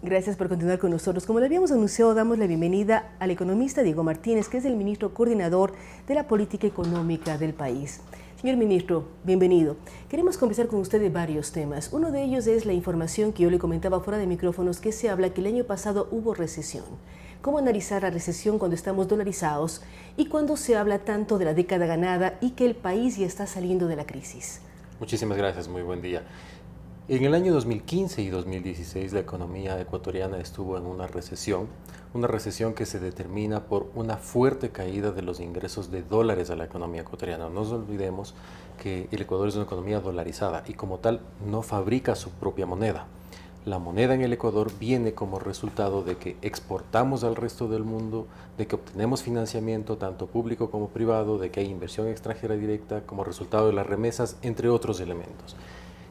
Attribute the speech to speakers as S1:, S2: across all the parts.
S1: Gracias por continuar con nosotros. Como le habíamos anunciado, damos la bienvenida al economista Diego Martínez, que es el ministro coordinador de la política económica del país. Señor ministro, bienvenido. Queremos conversar con usted de varios temas. Uno de ellos es la información que yo le comentaba fuera de micrófonos, que se habla que el año pasado hubo recesión. ¿Cómo analizar la recesión cuando estamos dolarizados y cuando se habla tanto de la década ganada y que el país ya está saliendo de la crisis?
S2: Muchísimas gracias, muy buen día. En el año 2015 y 2016 la economía ecuatoriana estuvo en una recesión que se determina por una fuerte caída de los ingresos de dólares a la economía ecuatoriana. No nos olvidemos que el Ecuador es una economía dolarizada y como tal no fabrica su propia moneda. La moneda en el Ecuador viene como resultado de que exportamos al resto del mundo, de que obtenemos financiamiento tanto público como privado, de que hay inversión extranjera directa como resultado de las remesas, entre otros elementos.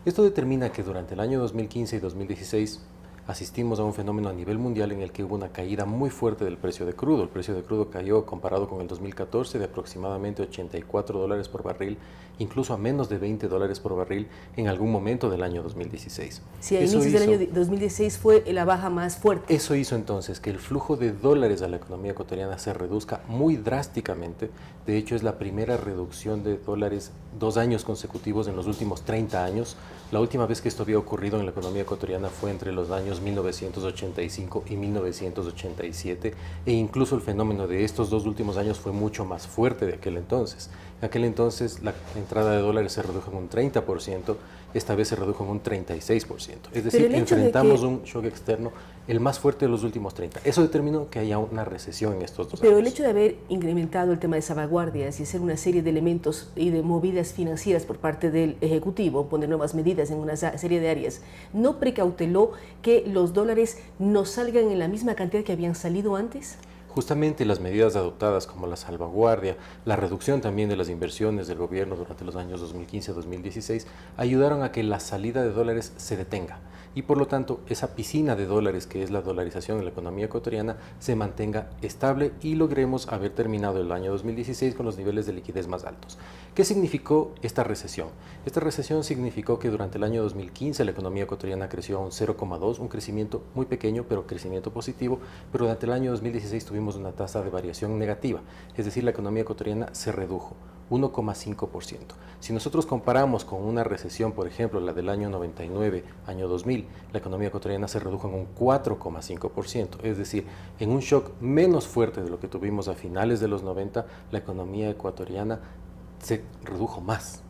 S2: Esto determina que durante el año 2015 y 2016 asistimos a un fenómeno a nivel mundial en el que hubo una caída muy fuerte del precio de crudo. El precio de crudo cayó, comparado con el 2014, de aproximadamente $84 por barril, incluso a menos de $20 por barril en algún momento del año 2016.
S1: Sí, a inicios del año 2016 fue la baja más fuerte.
S2: Eso hizo entonces que el flujo de dólares a la economía ecuatoriana se reduzca muy drásticamente. De hecho, es la primera reducción de dólares 2 años consecutivos en los últimos 30 años. La última vez que esto había ocurrido en la economía ecuatoriana fue entre los años 1985 y 1987, e incluso el fenómeno de estos 2 últimos años fue mucho más fuerte de aquel entonces. En aquel entonces la entrada de dólares se redujo en un 30%, esta vez se redujo en un 36%. Es decir, enfrentamos un shock externo, el más fuerte de los últimos 30. Eso determinó que haya una recesión en estos 2 años.
S1: Pero el hecho de haber incrementado el tema de salvaguardias y hacer una serie de elementos y de movidas financieras por parte del Ejecutivo, poner nuevas medidas en una serie de áreas, ¿no precauteló que los dólares no salgan en la misma cantidad que habían salido antes?
S2: Justamente las medidas adoptadas como la salvaguardia, la reducción también de las inversiones del gobierno durante los años 2015-2016 ayudaron a que la salida de dólares se detenga y por lo tanto esa piscina de dólares que es la dolarización en la economía ecuatoriana se mantenga estable y logremos haber terminado el año 2016 con los niveles de liquidez más altos. ¿Qué significó esta recesión? Esta recesión significó que durante el año 2015 la economía ecuatoriana creció a un 0,2, un crecimiento muy pequeño pero crecimiento positivo, pero durante el año 2016 tuvimos una tasa de variación negativa, es decir, la economía ecuatoriana se redujo 1,5%. Si nosotros comparamos con una recesión, por ejemplo, la del año 99, año 2000, la economía ecuatoriana se redujo en un 4,5%, es decir, en un shock menos fuerte de lo que tuvimos a finales de los 90, la economía ecuatoriana se redujo más.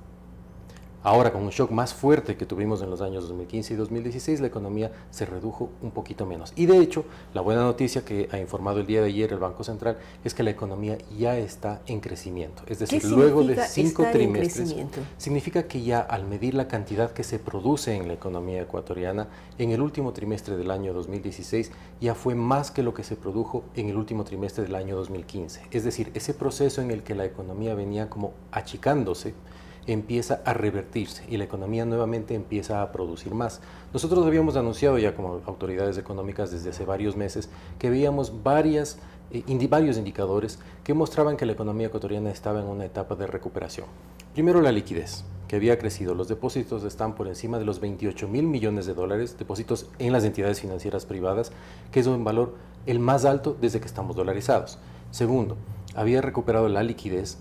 S2: Ahora, con un shock más fuerte que tuvimos en los años 2015 y 2016, la economía se redujo un poquito menos. Y de hecho, la buena noticia que ha informado el día de ayer el Banco Central es que la economía ya está en crecimiento. Es decir, luego de 5 trimestres, significa que ya al medir la cantidad que se produce en la economía ecuatoriana, en el último trimestre del año 2016 ya fue más que lo que se produjo en el último trimestre del año 2015. Es decir, ese proceso en el que la economía venía como achicándose, empieza a revertirse y la economía nuevamente empieza a producir más. Nosotros habíamos anunciado ya como autoridades económicas desde hace varios meses que veíamos varios indicadores que mostraban que la economía ecuatoriana estaba en una etapa de recuperación. Primero, la liquidez, que había crecido. Los depósitos están por encima de los 28.000 millones de dólares, depósitos en las entidades financieras privadas, que es un valor el más alto desde que estamos dolarizados. Segundo, había recuperado la liquidez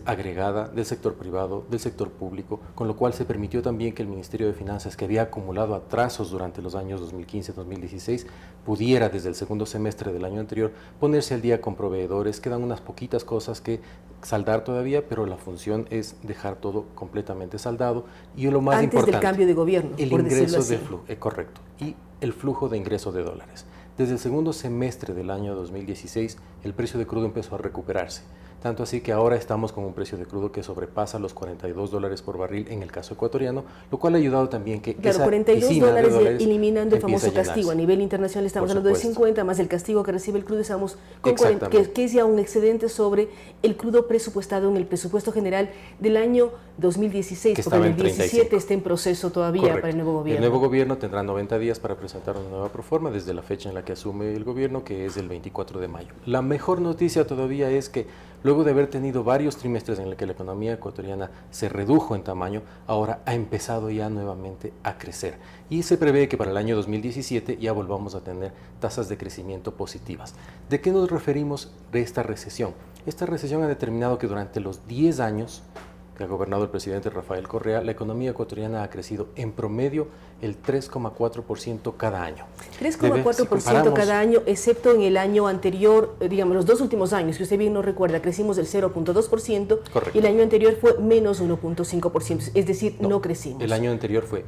S2: agregada del sector privado, del sector público, con lo cual se permitió también que el Ministerio de Finanzas, que había acumulado atrasos durante los años 2015-2016, pudiera desde el segundo semestre del año anterior ponerse al día con proveedores. Quedan unas poquitas cosas que saldar todavía, pero la función es dejar todo completamente saldado. Y lo más importante,
S1: antes del cambio de gobierno,
S2: el ingreso de flujo, correcto, y el flujo de ingreso de dólares. Desde el segundo semestre del año 2016, el precio de crudo empezó a recuperarse. Tanto así que ahora estamos con un precio de crudo que sobrepasa los $42 por barril en el caso ecuatoriano, lo cual ha ayudado también que
S1: claro,
S2: esa
S1: $42 eliminando el famoso castigo. A nivel internacional estamos hablando de 50, más el castigo que recibe el crudo, estamos con 40, que es ya un excedente sobre el crudo presupuestado en el presupuesto general del año 2016, porque en el 17 está en proceso todavía. Correcto. Para el nuevo gobierno.
S2: El nuevo gobierno tendrá 90 días para presentar una nueva proforma desde la fecha en la que asume el gobierno, que es el 24 de mayo. La mejor noticia todavía es que luego de haber tenido varios trimestres en los que la economía ecuatoriana se redujo en tamaño, ahora ha empezado ya nuevamente a crecer. Y se prevé que para el año 2017 ya volvamos a tener tasas de crecimiento positivas. ¿De qué nos referimos de esta recesión? Esta recesión ha determinado que durante los 10 años que ha gobernado el presidente Rafael Correa, la economía ecuatoriana ha crecido en promedio el 3,4% cada año.
S1: 3,4% cada año, excepto en el año anterior, digamos, los 2 últimos años, que usted bien no recuerda, crecimos el 0,2% y el año anterior fue menos 1,5%, es decir, no crecimos.
S2: El año anterior fue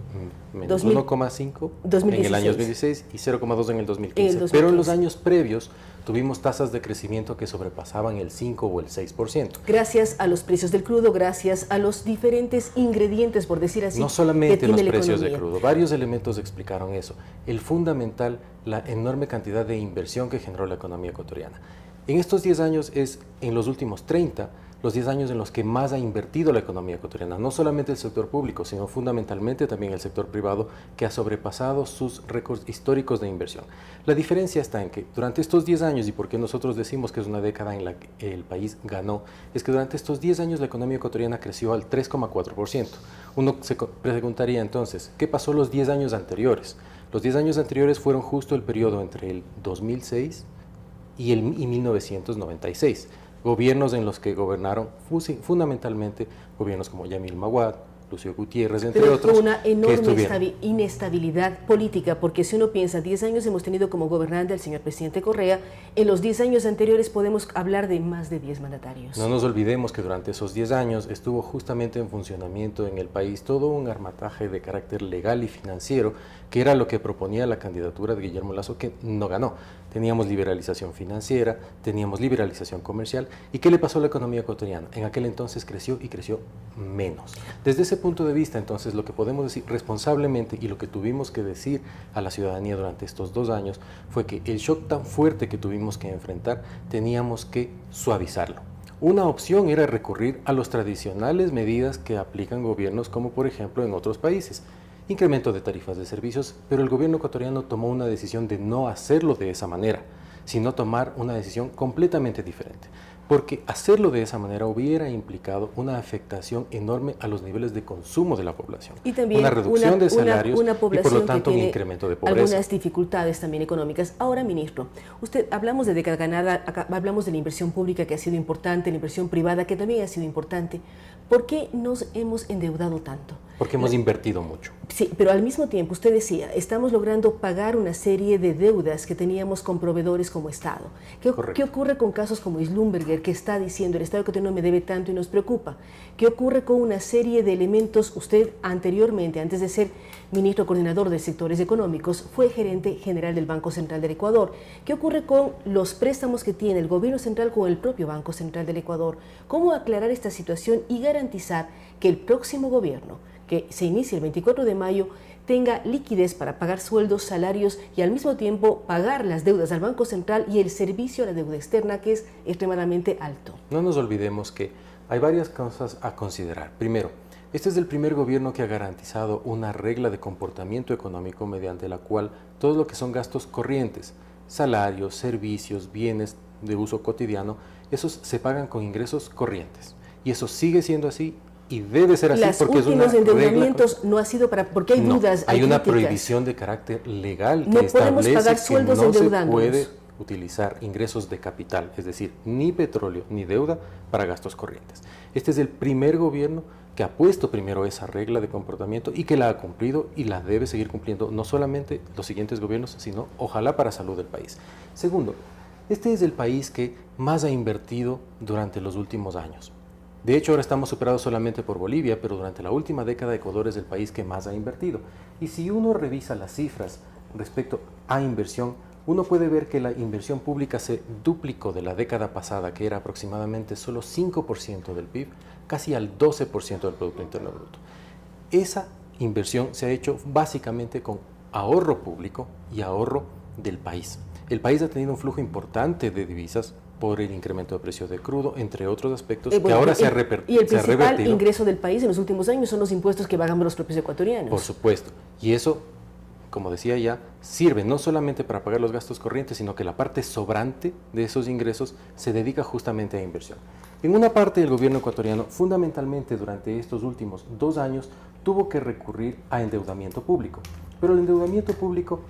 S2: menos 1,5% en el año 2016 y 0,2% en el 2015. Pero en los años previos tuvimos tasas de crecimiento que sobrepasaban el 5 o el 6%.
S1: Gracias a los precios del crudo, gracias a los diferentes ingredientes, por decir así.
S2: No solamente los precios de crudo, varios elementos explicaron eso. El fundamental, la enorme cantidad de inversión que generó la economía ecuatoriana. En estos 10 años es, en los últimos 30, los 10 años en los que más ha invertido la economía ecuatoriana, no solamente el sector público, sino fundamentalmente también el sector privado, que ha sobrepasado sus récords históricos de inversión. La diferencia está en que durante estos 10 años, y por qué nosotros decimos que es una década en la que el país ganó, es que durante estos 10 años la economía ecuatoriana creció al 3,4%. Uno se preguntaría entonces, ¿qué pasó los 10 años anteriores? Los 10 años anteriores fueron justo el periodo entre el 2006 y 1996. Gobiernos en los que gobernaron fundamentalmente gobiernos como Yamil Maguad, Lucio Gutiérrez, entre otros.
S1: Pero una enorme inestabilidad política, porque si uno piensa, 10 años hemos tenido como gobernante al señor presidente Correa, en los 10 años anteriores podemos hablar de más de 10 mandatarios.
S2: No nos olvidemos que durante esos 10 años estuvo justamente en funcionamiento en el país todo un armataje de carácter legal y financiero, que era lo que proponía la candidatura de Guillermo Lasso, que no ganó. Teníamos liberalización financiera, teníamos liberalización comercial. ¿Y qué le pasó a la economía ecuatoriana? En aquel entonces creció y creció menos. Desde ese punto de vista, entonces, lo que podemos decir responsablemente y lo que tuvimos que decir a la ciudadanía durante estos 2 años fue que el shock tan fuerte que tuvimos que enfrentar teníamos que suavizarlo. Una opción era recurrir a las tradicionales medidas que aplican gobiernos como por ejemplo en otros países. Incremento de tarifas de servicios, pero el gobierno ecuatoriano tomó una decisión de no hacerlo de esa manera, sino tomar una decisión completamente diferente. Porque hacerlo de esa manera hubiera implicado una afectación enorme a los niveles de consumo de la población.
S1: Y también
S2: una reducción de salarios
S1: una población
S2: y por lo tanto un incremento de pobreza.
S1: Algunas dificultades también económicas. Ahora, ministro, hablamos de década ganada, hablamos de la inversión pública que ha sido importante, la inversión privada que también ha sido importante. ¿Por qué nos hemos endeudado tanto?
S2: Porque hemos invertido mucho.
S1: Sí, pero al mismo tiempo, usted decía, estamos logrando pagar una serie de deudas que teníamos con proveedores como Estado. ¿Qué ocurre con casos como Slumberger, que está diciendo el Estado ecuatoriano me debe tanto y nos preocupa? ¿Qué ocurre con una serie de elementos? Usted anteriormente, antes de ser ministro coordinador de sectores económicos, fue gerente general del Banco Central del Ecuador. ¿Qué ocurre con los préstamos que tiene el gobierno central con el propio Banco Central del Ecuador? ¿Cómo aclarar esta situación y garantizar que el próximo gobierno, que se inicia el 24 de mayo, tenga liquidez para pagar sueldos, salarios y al mismo tiempo pagar las deudas al Banco Central y el servicio a la deuda externa, que es extremadamente alto?
S2: No nos olvidemos que hay varias cosas a considerar. Primero, este es el primer gobierno que ha garantizado una regla de comportamiento económico mediante la cual todo lo que son gastos corrientes, salarios, servicios, bienes de uso cotidiano, esos se pagan con ingresos corrientes. Y eso sigue siendo así y debe ser así porque es una regla. Los últimos endeudamientos
S1: no ha sido porque hay dudas,
S2: hay una prohibición de carácter legal que
S1: establece que no se
S2: puede utilizar ingresos de capital, es decir, ni petróleo ni deuda para gastos corrientes. Este es el primer gobierno que ha puesto primero esa regla de comportamiento y que la ha cumplido y la debe seguir cumpliendo no solamente los siguientes gobiernos, sino ojalá para salud del país. Segundo, este es el país que más ha invertido durante los últimos años. De hecho, ahora estamos superados solamente por Bolivia, pero durante la última década Ecuador es el país que más ha invertido. Y si uno revisa las cifras respecto a inversión, uno puede ver que la inversión pública se duplicó de la década pasada, que era aproximadamente solo 5% del PIB, casi al 12% del Producto Interno Bruto. Esa inversión se ha hecho básicamente con ahorro público y ahorro del país. El país ha tenido un flujo importante de divisas por el incremento de precios de crudo, entre otros aspectos que ahora se ha revertido.
S1: Y el principal ingreso del país en los últimos años son los impuestos que pagamos los propios ecuatorianos.
S2: Por supuesto. Y eso como decía ya, sirve no solamente para pagar los gastos corrientes, sino que la parte sobrante de esos ingresos se dedica justamente a inversión. En una parte del gobierno ecuatoriano, fundamentalmente durante estos últimos 2 años, tuvo que recurrir a endeudamiento público. Pero el endeudamiento público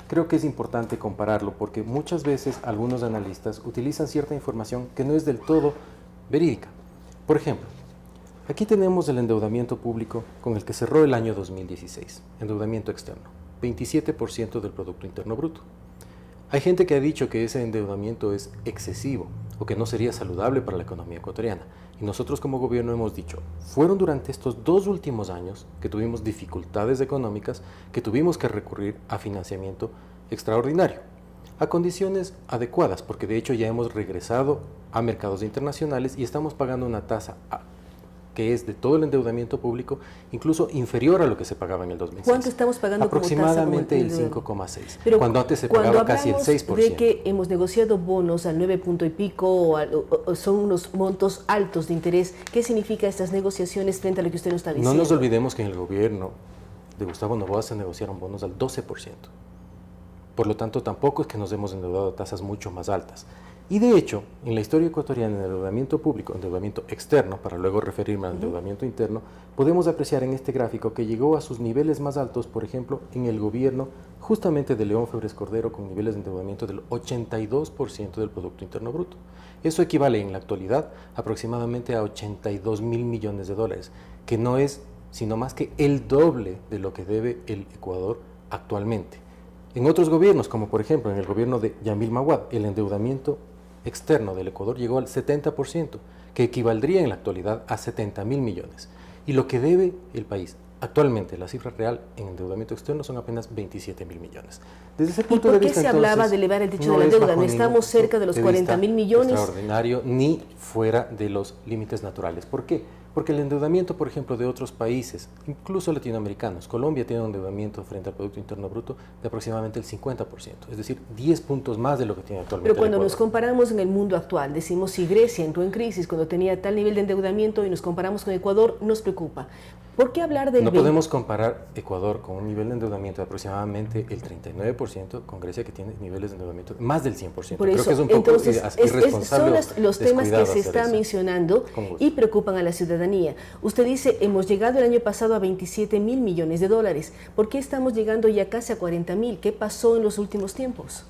S2: creo que es importante compararlo porque muchas veces algunos analistas utilizan cierta información que no es del todo verídica. Por ejemplo, aquí tenemos el endeudamiento público con el que cerró el año 2016, endeudamiento externo, 27% del Producto Interno Bruto. Hay gente que ha dicho que ese endeudamiento es excesivo o que no sería saludable para la economía ecuatoriana. Y nosotros como gobierno hemos dicho, fueron durante estos 2 últimos años que tuvimos dificultades económicas, que tuvimos que recurrir a financiamiento extraordinario, a condiciones adecuadas, porque de hecho ya hemos regresado a mercados internacionales y estamos pagando una tasa que es de todo el endeudamiento público, incluso inferior a lo que se pagaba en el 2006.
S1: ¿Cuánto estamos pagando
S2: aproximadamente
S1: como tasa?
S2: El 5,6, cuando antes se pagaba casi el 6%.
S1: De que hemos negociado bonos al 9 punto y pico, o son unos montos altos de interés, ¿qué significa estas negociaciones frente a lo que usted nos está diciendo?
S2: No nos olvidemos que en el gobierno de Gustavo Noboa se negociaron bonos al 12%. Por lo tanto, tampoco es que nos hemos endeudado a tasas mucho más altas. Y de hecho, en la historia ecuatoriana, en el endeudamiento público, endeudamiento externo, para luego referirme al endeudamiento interno, podemos apreciar en este gráfico que llegó a sus niveles más altos, por ejemplo, en el gobierno justamente de León Febres Cordero, con niveles de endeudamiento del 82% del Producto Interno Bruto. Eso equivale en la actualidad aproximadamente a 82.000 millones de dólares, que no es sino más que el doble de lo que debe el Ecuador actualmente. En otros gobiernos, como por ejemplo en el gobierno de Yamil Maguad, el endeudamiento externo del Ecuador llegó al 70%, que equivaldría en la actualidad a 70.000 millones. Y lo que debe el país actualmente, la cifra real en endeudamiento externo son apenas 27.000 millones. Desde ese punto de vista,
S1: ¿y por qué se hablaba de elevar el techo de la deuda? ¿No estamos cerca de los 40.000 millones?
S2: Extraordinario, ni fuera de los límites naturales. ¿Por qué? Porque el endeudamiento, por ejemplo, de otros países, incluso latinoamericanos, Colombia tiene un endeudamiento frente al Producto Interno Bruto de aproximadamente el 50%, es decir, 10 puntos más de lo que tiene actualmente.
S1: Pero cuando nos comparamos en el mundo actual, decimos si Grecia entró en crisis cuando tenía tal nivel de endeudamiento y nos comparamos con Ecuador, nos preocupa. ¿Por qué hablar del...
S2: No podemos comparar Ecuador con un nivel de endeudamiento de aproximadamente el 39% con Grecia, que tiene niveles de endeudamiento más del 100%.
S1: Por eso,
S2: creo que es un poco irresponsable.
S1: Son los temas que se están mencionando y preocupan a la ciudadanía. Usted dice, hemos llegado el año pasado a 27.000 millones de dólares. ¿Por qué estamos llegando ya casi a 40.000? ¿Qué pasó en los últimos tiempos?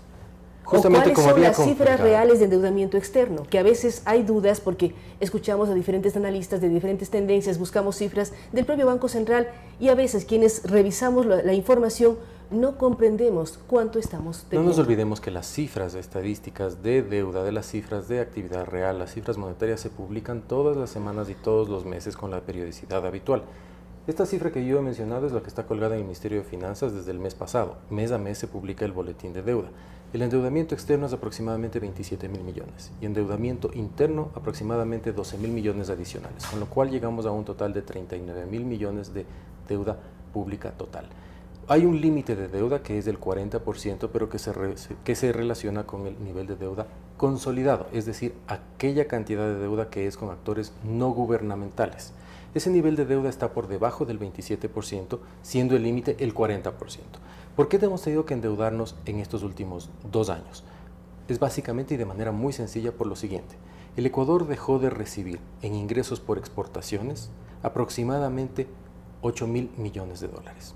S2: Justamente
S1: ¿Cuáles son las cifras reales de endeudamiento externo? Que a veces hay dudas porque escuchamos a diferentes analistas de diferentes tendencias, buscamos cifras del propio Banco Central y a veces quienes revisamos la información no comprendemos cuánto estamos teniendo.
S2: No nos olvidemos que las cifras estadísticas de deuda, de las cifras de actividad real, las cifras monetarias se publican todas las semanas y todos los meses con la periodicidad habitual. Esta cifra que yo he mencionado es la que está colgada en el Ministerio de Finanzas desde el mes pasado. Mes a mes se publica el boletín de deuda. El endeudamiento externo es aproximadamente 27.000 millones y endeudamiento interno aproximadamente 12.000 millones adicionales, con lo cual llegamos a un total de 39.000 millones de deuda pública total. Hay un límite de deuda que es del 40%, pero que se relaciona con el nivel de deuda consolidado, es decir, aquella cantidad de deuda que es con actores no gubernamentales. Ese nivel de deuda está por debajo del 27%, siendo el límite el 40%. ¿Por qué hemos tenido que endeudarnos en estos últimos 2 años? Es básicamente y de manera muy sencilla por lo siguiente. El Ecuador dejó de recibir en ingresos por exportaciones aproximadamente 8.000 millones de dólares.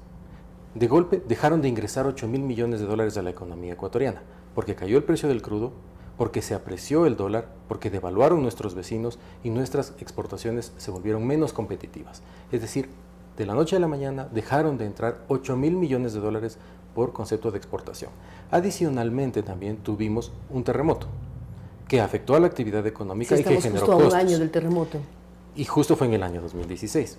S2: De golpe dejaron de ingresar 8.000 millones de dólares a la economía ecuatoriana, porque cayó el precio del crudo, porque se apreció el dólar, porque devaluaron nuestros vecinos y nuestras exportaciones se volvieron menos competitivas. Es decir, de la noche a la mañana dejaron de entrar 8.000 millones de dólares por concepto de exportación. Adicionalmente también tuvimos un terremoto que afectó a la actividad económica y que generó costos.
S1: Estamos justo a un año del terremoto.
S2: Y justo fue en el año 2016.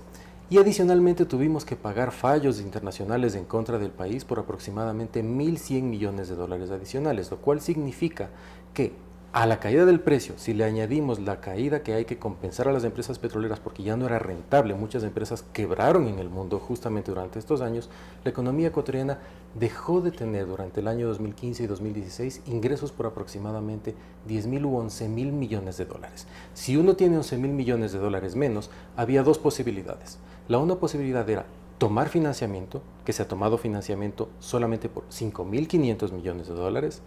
S2: Y adicionalmente tuvimos que pagar fallos internacionales en contra del país por aproximadamente 1.100 millones de dólares adicionales, lo cual significa que a la caída del precio, si le añadimos la caída que hay que compensar a las empresas petroleras porque ya no era rentable, muchas empresas quebraron en el mundo justamente durante estos años, la economía ecuatoriana dejó de tener durante el año 2015 y 2016 ingresos por aproximadamente 10.000 u 11.000 millones de dólares. Si uno tiene 11.000 millones de dólares menos, había 2 posibilidades. La una posibilidad era tomar financiamiento, que se ha tomado financiamiento solamente por 5.500 millones de dólares,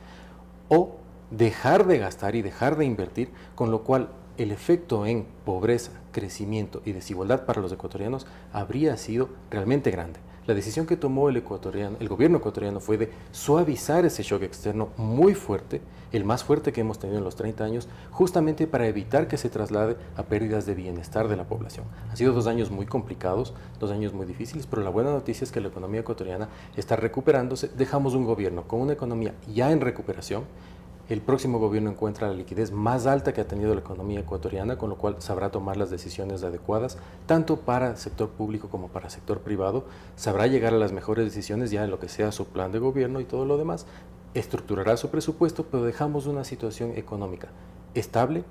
S2: o dejar de gastar y dejar de invertir, con lo cual el efecto en pobreza, crecimiento y desigualdad para los ecuatorianos habría sido realmente grande. La decisión que tomó el gobierno ecuatoriano fue de suavizar ese shock externo muy fuerte, el más fuerte que hemos tenido en los 30 años, justamente para evitar que se traslade a pérdidas de bienestar de la población. Han sido 2 años muy complicados, 2 años muy difíciles, pero la buena noticia es que la economía ecuatoriana está recuperándose. Dejamos un gobierno con una economía ya en recuperación. El próximo gobierno encuentra la liquidez más alta que ha tenido la economía ecuatoriana, con lo cual sabrá tomar las decisiones adecuadas, tanto para el sector público como para el sector privado. Sabrá llegar a las mejores decisiones ya en lo que sea su plan de gobierno y todo lo demás. Estructurará su presupuesto, pero dejamos una situación económica estable,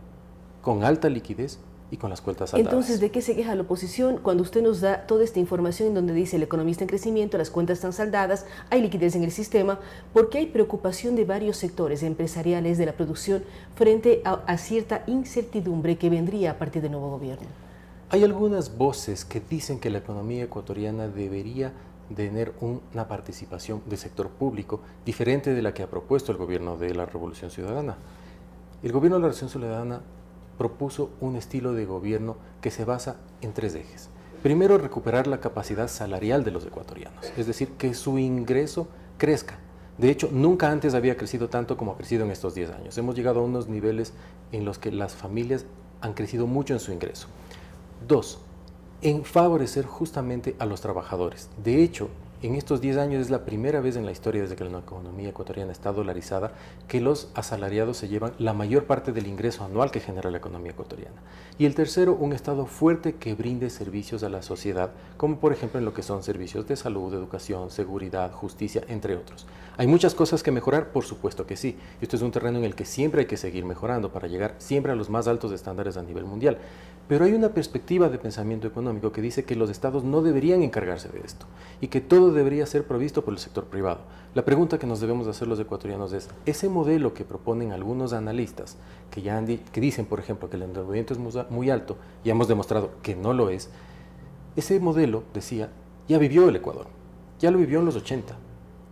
S2: con alta liquidez y con las cuentas saldadas.
S1: Entonces, ¿de qué se queja la oposición cuando usted nos da toda esta información en donde dice el economía está en crecimiento, las cuentas están saldadas, hay liquidez en el sistema? Porque hay preocupación de varios sectores empresariales de la producción frente a cierta incertidumbre que vendría a partir del nuevo gobierno.
S2: Hay algunas voces que dicen que la economía ecuatoriana debería tener una participación del sector público diferente de la que ha propuesto el gobierno de la Revolución Ciudadana. El gobierno de la Revolución Ciudadana propuso un estilo de gobierno que se basa en 3 ejes. Primero, recuperar la capacidad salarial de los ecuatorianos, es decir, que su ingreso crezca. De hecho, nunca antes había crecido tanto como ha crecido en estos 10 años. Hemos llegado a unos niveles en los que las familias han crecido mucho en su ingreso. 2, en favorecer justamente a los trabajadores. De hecho, en estos 10 años es la primera vez en la historia desde que la economía ecuatoriana está dolarizada que los asalariados se llevan la mayor parte del ingreso anual que genera la economía ecuatoriana. Y el tercero, un Estado fuerte que brinde servicios a la sociedad, como por ejemplo en lo que son servicios de salud, educación, seguridad, justicia, entre otros. ¿Hay muchas cosas que mejorar? Por supuesto que sí. Esto es un terreno en el que siempre hay que seguir mejorando para llegar siempre a los más altos estándares a nivel mundial. Pero hay una perspectiva de pensamiento económico que dice que los estados no deberían encargarse de esto y que todo debería ser provisto por el sector privado. La pregunta que nos debemos hacer los ecuatorianos es, ese modelo que proponen algunos analistas que dicen, por ejemplo, que el endeudamiento es muy alto y hemos demostrado que no lo es, ese modelo, decía, ya vivió el Ecuador, ya lo vivió en los 80,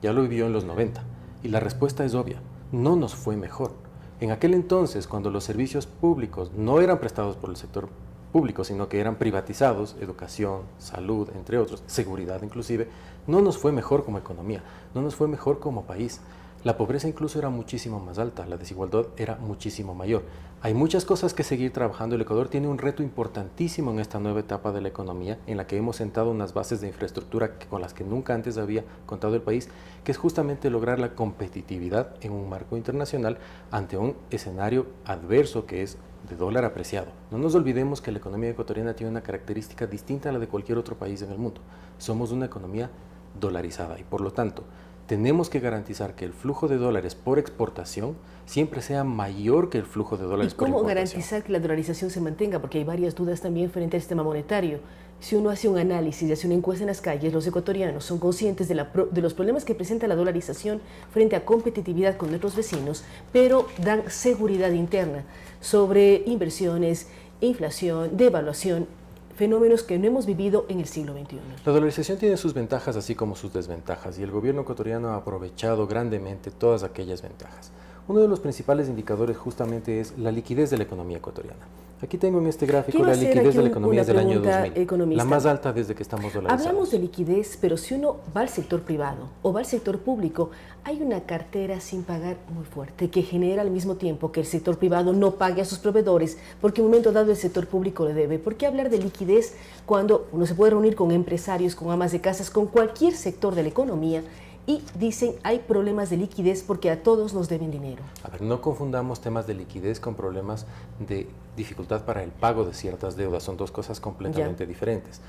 S2: ya lo vivió en los 90 y la respuesta es obvia, no nos fue mejor. En aquel entonces, cuando los servicios públicos no eran prestados por el sector público, sino que eran privatizados, educación, salud, entre otros, seguridad inclusive, no nos fue mejor como economía, no nos fue mejor como país. La pobreza incluso era muchísimo más alta, la desigualdad era muchísimo mayor. Hay muchas cosas que seguir trabajando. El Ecuador tiene un reto importantísimo en esta nueva etapa de la economía, en la que hemos sentado unas bases de infraestructura con las que nunca antes había contado el país, que es justamente lograr la competitividad en un marco internacional ante un escenario adverso que es de dólar apreciado. No nos olvidemos que la economía ecuatoriana tiene una característica distinta a la de cualquier otro país en el mundo. Somos una economía dolarizada y por lo tanto tenemos que garantizar que el flujo de dólares por exportación siempre sea mayor que el flujo de dólares por importación.
S1: ¿Y cómo garantizar que la dolarización se mantenga? Porque hay varias dudas también frente al sistema monetario. Si uno hace un análisis y hace una encuesta en las calles, los ecuatorianos son conscientes de los problemas que presenta la dolarización frente a competitividad con nuestros vecinos, pero dan seguridad interna sobre inversiones, inflación, devaluación, fenómenos que no hemos vivido en el siglo XXI.
S2: La dolarización tiene sus ventajas así como sus desventajas y el gobierno ecuatoriano ha aprovechado grandemente todas aquellas ventajas. Uno de los principales indicadores justamente es la liquidez de la economía ecuatoriana. Aquí tengo en este gráfico la liquidez de la economía del año 2000,
S1: economista.
S2: La más alta desde que estamos dolarizados.
S1: Hablamos de liquidez, pero si uno va al sector privado o va al sector público, hay una cartera sin pagar muy fuerte que genera al mismo tiempo que el sector privado no pague a sus proveedores porque en un momento dado el sector público le debe. ¿Por qué hablar de liquidez cuando uno se puede reunir con empresarios, con amas de casas, con cualquier sector de la economía y dicen hay problemas de liquidez porque a todos nos deben dinero?
S2: A ver, no confundamos temas de liquidez con problemas de dificultad para el pago de ciertas deudas, son dos cosas completamente diferentes.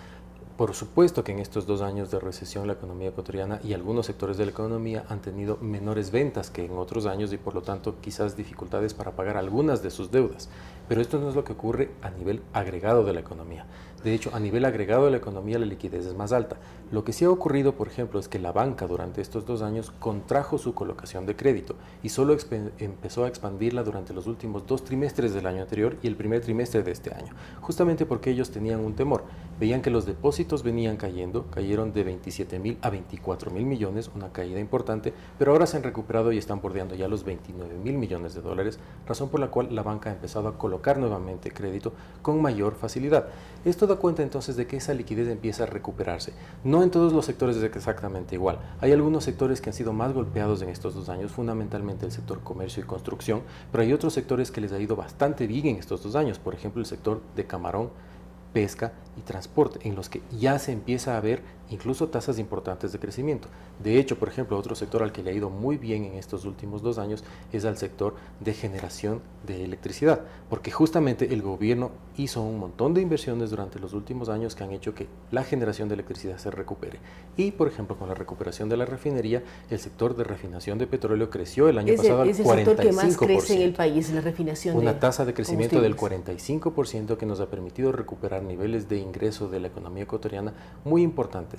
S2: Por supuesto que en estos 2 años de recesión la economía ecuatoriana y algunos sectores de la economía han tenido menores ventas que en otros años y por lo tanto quizás dificultades para pagar algunas de sus deudas. Pero esto no es lo que ocurre a nivel agregado de la economía. De hecho, a nivel agregado de la economía, la liquidez es más alta. Lo que sí ha ocurrido, por ejemplo, es que la banca durante estos 2 años contrajo su colocación de crédito y solo empezó a expandirla durante los últimos 2 trimestres del año anterior y el primer trimestre de este año, justamente porque ellos tenían un temor. Veían que los depósitos venían cayendo, cayeron de 27.000 a 24.000 millones, una caída importante, pero ahora se han recuperado y están bordeando ya los 29.000 millones de dólares, razón por la cual la banca ha empezado a colocar nuevamente crédito con mayor facilidad. Esto da cuenta entonces de que esa liquidez empieza a recuperarse. No en todos los sectores es exactamente igual. Hay algunos sectores que han sido más golpeados en estos 2 años, fundamentalmente el sector comercio y construcción, pero hay otros sectores que les ha ido bastante bien en estos 2 años, por ejemplo el sector de camarón, pesca y transporte, en los que ya se empieza a ver incluso tasas importantes de crecimiento. De hecho, por ejemplo, otro sector al que le ha ido muy bien en estos últimos 2 años es al sector de generación de electricidad, porque justamente el gobierno hizo un montón de inversiones durante los últimos años que han hecho que la generación de electricidad se recupere. Y, por ejemplo, con la recuperación de la refinería, el sector de refinación de petróleo creció el año pasado al 45%.
S1: Es el sector que más crece en el país, la refinación.
S2: Una tasa de crecimiento del 45% que nos ha permitido recuperar niveles de ingreso de la economía ecuatoriana muy importantes.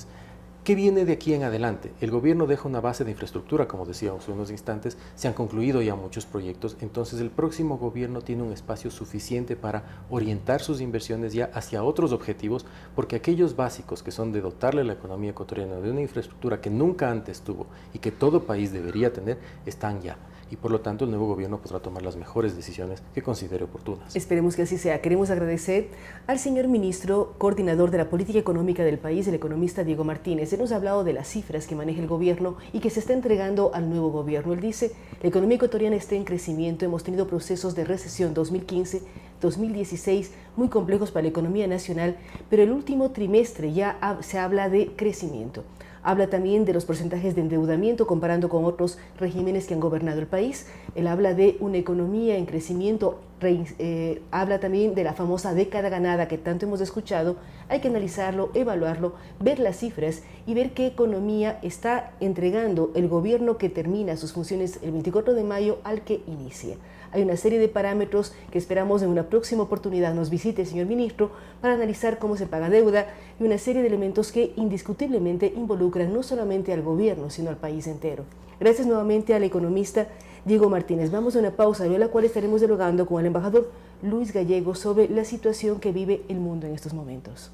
S2: ¿Qué viene de aquí en adelante? El gobierno deja una base de infraestructura, como decíamos hace unos instantes, se han concluido ya muchos proyectos, entonces el próximo gobierno tiene un espacio suficiente para orientar sus inversiones ya hacia otros objetivos, porque aquellos básicos que son de dotarle a la economía ecuatoriana de una infraestructura que nunca antes tuvo y que todo país debería tener, están ya. Y por lo tanto el nuevo gobierno podrá tomar las mejores decisiones que considere oportunas.
S1: Esperemos que así sea. Queremos agradecer al señor ministro, coordinador de la política económica del país, el economista Diego Martínez. Él nos ha hablado de las cifras que maneja el gobierno y que se está entregando al nuevo gobierno. Él dice, la economía ecuatoriana está en crecimiento, hemos tenido procesos de recesión 2015, 2016 muy complejos para la economía nacional, pero el último trimestre ya se habla de crecimiento. Habla también de los porcentajes de endeudamiento comparando con otros regímenes que han gobernado el país. Él habla de una economía en crecimiento, habla también de la famosa década ganada que tanto hemos escuchado. Hay que analizarlo, evaluarlo, ver las cifras y ver qué economía está entregando el gobierno que termina sus funciones el 24 de mayo al que inicia. Hay una serie de parámetros que esperamos en una próxima oportunidad nos visite el señor ministro para analizar cómo se paga deuda y una serie de elementos que indiscutiblemente involucran no solamente al gobierno, sino al país entero. Gracias nuevamente al economista Diego Martínez. Vamos a una pausa, luego de la cual estaremos dialogando con el embajador Luis Gallego sobre la situación que vive el mundo en estos momentos.